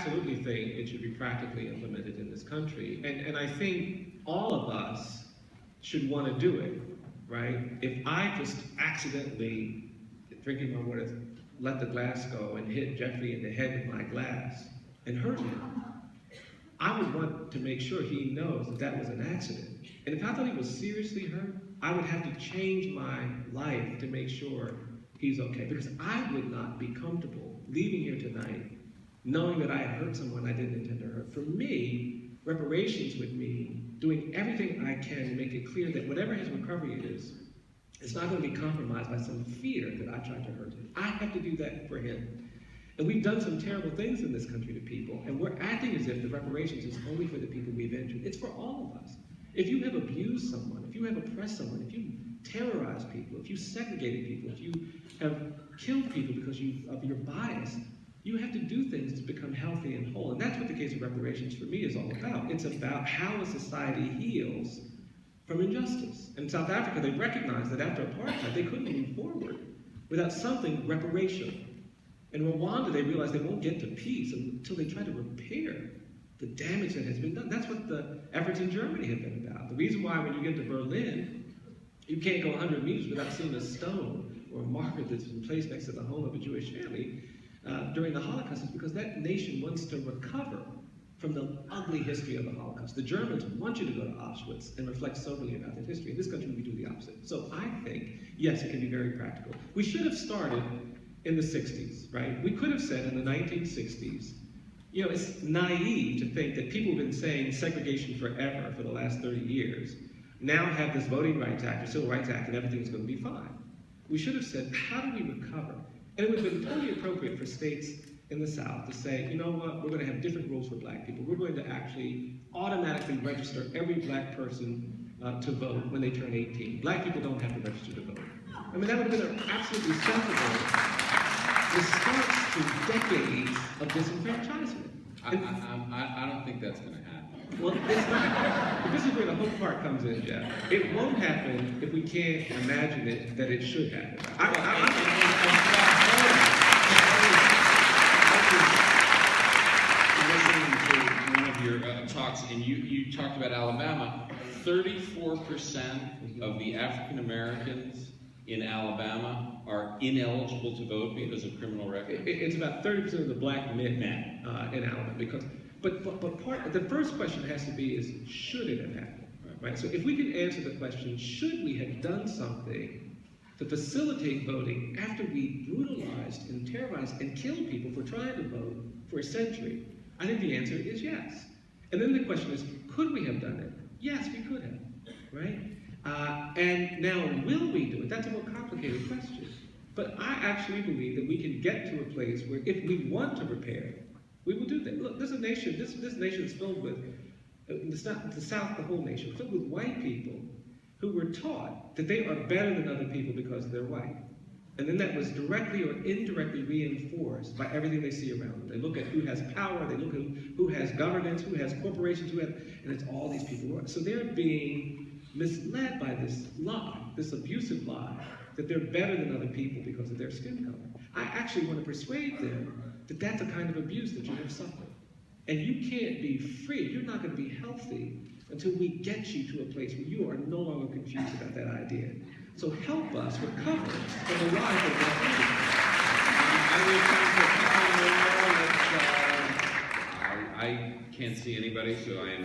absolutely think it should be practically implemented in this country. And I think all of us should want to do it, right? If I just accidentally, drinking my water, let the glass go and hit Jeffrey in the head with my glass and hurt him, I would want to make sure he knows that that was an accident. And if I thought he was seriously hurt, I would have to change my life to make sure he's okay. Because I would not be comfortable leaving here tonight knowing that I had hurt someone I didn't intend to hurt. For me, reparations would mean doing everything I can to make it clear that whatever his recovery is, it's not going to be compromised by some fear that I tried to hurt him. I have to do that for him. And we've done some terrible things in this country to people, and we're acting as if the reparations is only for the people we've injured. It's for all of us. If you have abused someone, if you have oppressed someone, if you terrorized people, if you segregated people, if you have killed people because of your bias, you have to do things to become healthy and whole. And that's what the case of reparations for me is all about. It's about how a society heals from injustice. In South Africa, they recognized that after apartheid, they couldn't move forward without something reparational. In Rwanda, they realized they won't get to peace until they try to repair the damage that has been done. That's what the efforts in Germany have been about. The reason why when you get to Berlin, you can't go 100 meters without seeing a stone or a marker that's been placed next to the home of a Jewish family during the Holocaust is because that nation wants to recover from the ugly history of the Holocaust. The Germans want you to go to Auschwitz and reflect soberly about that history. In this country, we do the opposite. So I think, yes, it can be very practical. We should have started in the 60s, right? We could have said in the 1960s, you know, it's naive to think that people have been saying segregation forever for the last 30 years, now have this Voting Rights Act or Civil Rights Act and everything's going to be fine. We should have said, how do we recover? And it would have been totally appropriate for states in the South to say, you know what, we're going to have different rules for black people. We're going to actually automatically register every black person to vote when they turn 18. Black people don't have to register to vote. I mean, that would have been an absolutely sensible response to decades of disenfranchisement. I don't think that's going to happen. Well, it's not. This is where the hope part comes in, Jeff. It won't happen if we can't imagine it that it should happen. I listening to one of your talks, and you talked about Alabama. 34% of the African Americans in Alabama are ineligible to vote because of criminal records. It's about 30% of the black men in Alabama. But the first question has to be is, should it have happened? Right? So if we can answer the question, should we have done something to facilitate voting after we brutalized and terrorized and killed people for trying to vote for a century? I think the answer is yes. And then the question is, could we have done it? Yes, we could have, right? And now, will we do it? That's a more complicated question. But I actually believe that we can get to a place where if we want to repair, we will do that. Look, this nation is filled with, the South, the whole nation, filled with white people who were taught that they are better than other people because they're white. And then that was directly or indirectly reinforced by everything they see around them. They look at who has power, they look at who has governance, who has corporations, and it's all these people. So they're being misled by this lie, this abusive lie, that they're better than other people because of their skin color. I actually want to persuade them that that's a kind of abuse that you have suffered. And you can't be free, you're not going to be healthy until we get you to a place where you are no longer confused about that idea. So help us recover from the lie that I can't see anybody, so I am